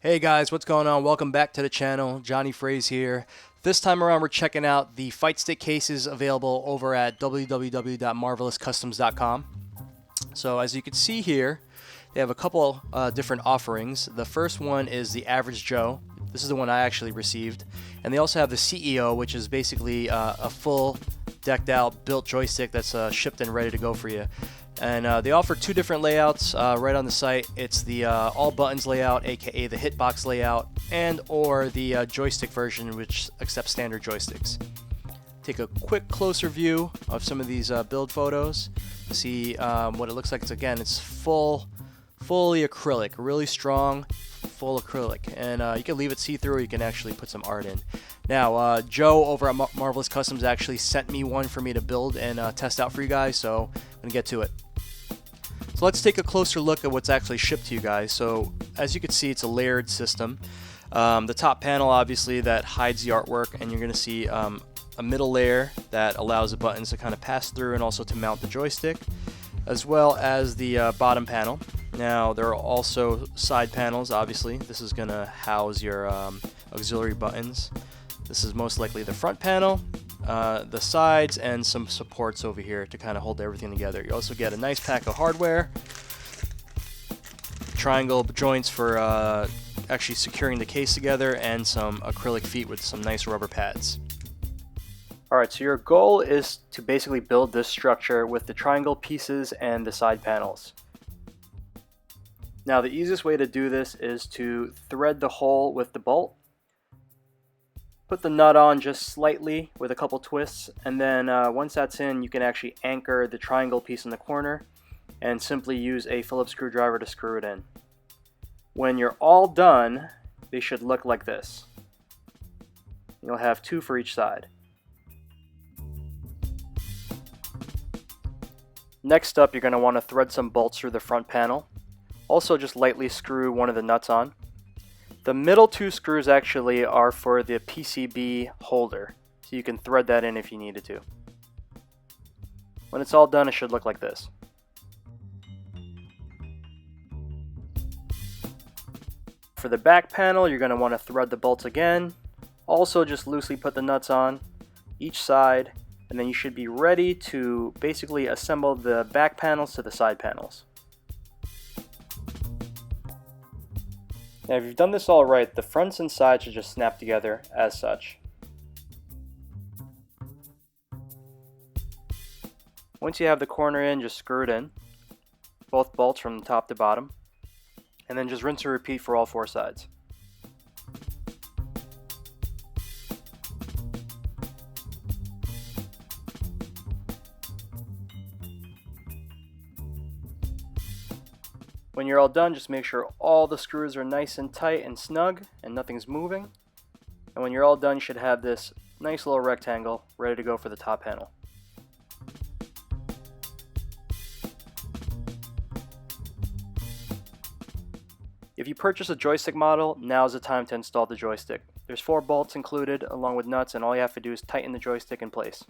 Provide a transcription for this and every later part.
Hey guys, what's going on? Welcome back to the channel. jonyfraze here. This time around we're checking out the Fightstick cases available over at www.MarvelousCustoms.com. So as you can see here, they have a couple different offerings. The first one is the Average Joe. This is the one I actually received. And they also have the CEO, which is basically a full decked out built joystick that's shipped and ready to go for you. And they offer two different layouts right on the site. It's the all buttons layout, aka the hitbox layout, and or the joystick version, which accepts standard joysticks. Take a quick closer view of some of these build photos to see what it looks like. It's fully acrylic, really strong, full acrylic, and you can leave it see-through, or you can actually put some art in. Now, Joe over at Marvelous Customs actually sent me one for me to build and test out for you guys, so I'm gonna get to it. So let's take a closer look at what's actually shipped to you guys. So as you can see, it's a layered system. The top panel, obviously, that hides the artwork, and you're going to see a middle layer that allows the buttons to kind of pass through and also to mount the joystick, as well as the bottom panel. Now there are also side panels. Obviously, this is going to house your auxiliary buttons. This is most likely the front panel, the sides, and some supports over here to kind of hold everything together. You also get a nice pack of hardware, triangle joints for actually securing the case together, and some acrylic feet with some nice rubber pads. Alright, so your goal is to basically build this structure with the triangle pieces and the side panels. Now the easiest way to do this is to thread the hole with the bolt. Put the nut on just slightly with a couple twists, and then once that's in, you can actually anchor the triangle piece in the corner and simply use a Phillips screwdriver to screw it in. When you're all done, they should look like this. You'll have two for each side. Next up, you're going to want to thread some bolts through the front panel. Also, just lightly screw one of the nuts on. The middle two screws actually are for the PCB holder, so you can thread that in if you needed to. When it's all done, it should look like this. For the back panel, you're going to want to thread the bolts again. Also, just loosely put the nuts on each side, and then you should be ready to basically assemble the back panels to the side panels. Now if you've done this all right, the fronts and sides should just snap together as such. Once you have the corner in, just screw it in, both bolts from top to bottom, and then just rinse and repeat for all four sides. When you're all done, just make sure all the screws are nice and tight and snug and nothing's moving. And when you're all done, you should have this nice little rectangle ready to go for the top panel. If you purchase a joystick model, now's the time to install the joystick. There's 4 bolts included along with nuts, and all you have to do is tighten the joystick in place.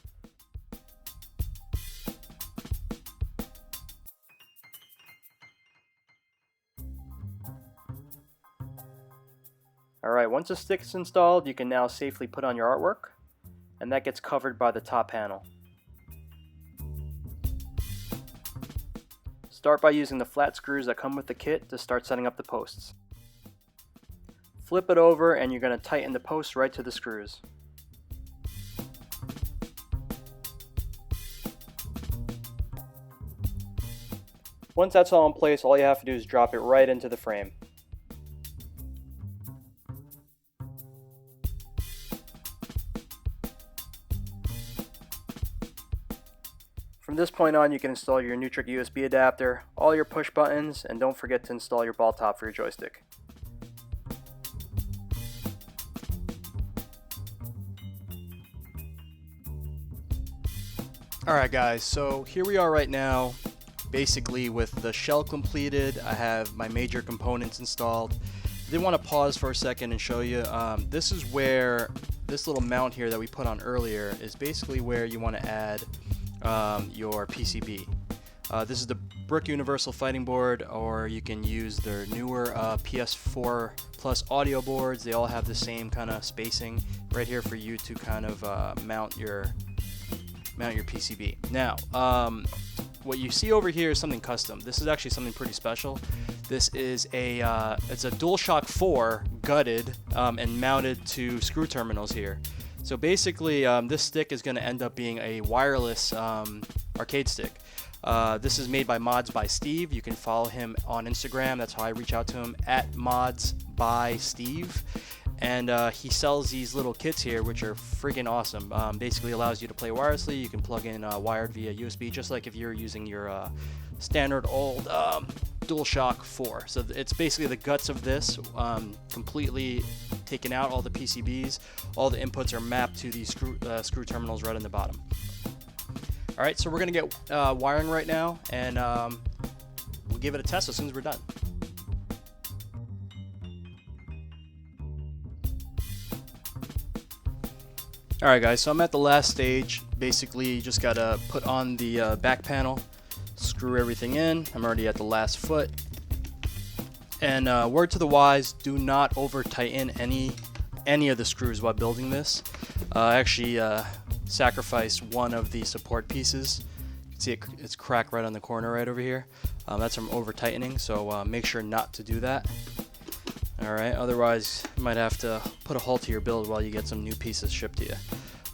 Alright, once the stick is installed, you can now safely put on your artwork, and that gets covered by the top panel. Start by using the flat screws that come with the kit to start setting up the posts. Flip it over and you're going to tighten the posts right to the screws. Once that's all in place, all you have to do is drop it right into the frame. From this point on, you can install your Nutric USB adapter, all your push buttons, and don't forget to install your ball top for your joystick. Alright guys, so here we are right now, basically with the shell completed. I have my major components installed. I did want to pause for a second and show you. This is where this little mount here that we put on earlier is basically where you want to add your PCB. This is the brick universal fighting board, or you can use their newer PS4 Plus audio boards. They all have the same kind of spacing right here for you to kind of mount your PCB. Now, what you see over here is something custom. This is actually something pretty special. This is it's a DualShock 4 gutted and mounted to screw terminals here. So basically, this stick is going to end up being a wireless arcade stick. This is made by Mods by Steve. You can follow him on Instagram. That's how I reach out to him, at Mods by Steve. And he sells these little kits here, which are freaking awesome. Basically allows you to play wirelessly. You can plug in wired via USB, just like if you're using your standard old DualShock 4. So it's basically the guts of this, completely taken out. All the PCBs, all the inputs are mapped to these screw terminals right on the bottom. All right, so we're gonna get wiring right now, and we'll give it a test as soon as we're done. Alright guys, so I'm at the last stage. Basically, you just gotta put on the back panel, screw everything in. I'm already at the last foot. And word to the wise, do not over tighten any of the screws while building this. I actually sacrificed one of the support pieces. You can see it's cracked right on the corner right over here. That's from over tightening, so make sure not to do that. Alright, otherwise you might have to put a halt to your build while you get some new pieces shipped to you.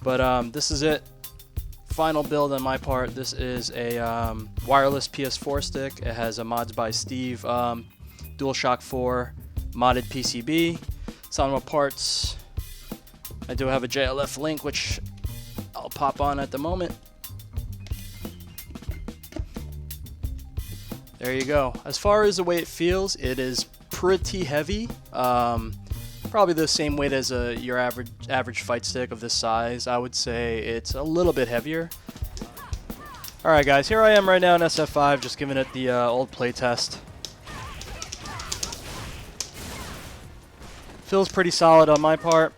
But this is it. Final build on my part. This is a wireless PS4 stick. It has a Mods by Steve DualShock 4 modded PCB. Some of my parts, I do have a JLF link, which I'll pop on at the moment. There you go. As far as the way it feels, it is pretty heavy. Probably the same weight as your average fight stick of this size. I would say it's a little bit heavier. Alright guys, here I am right now in SF5, just giving it the old play test. Feels pretty solid on my part.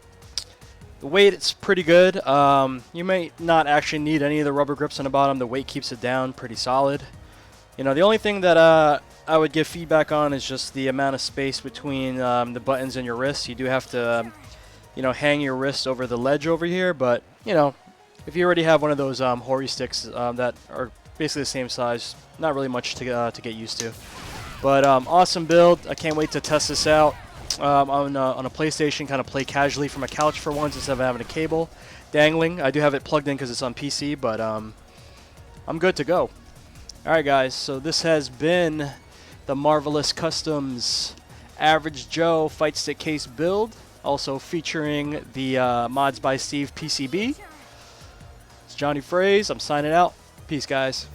The weight, it's pretty good. You may not actually need any of the rubber grips on the bottom. The weight keeps it down pretty solid. You know, the only thing that I would give feedback on is just the amount of space between the buttons and your wrists. You do have to, you know, hang your wrists over the ledge over here, but, you know, if you already have one of those Hori sticks that are basically the same size, not really much to get used to. But awesome build. I can't wait to test this out on a PlayStation, kind of play casually from a couch for once instead of having a cable dangling. I do have it plugged in because it's on PC, but I'm good to go. Alright guys, so this has been the Marvelous Customs Average Joe Fight Stick case build, also featuring the Mods by Steve PCB. It's jonyfraze. I'm signing out. Peace, guys.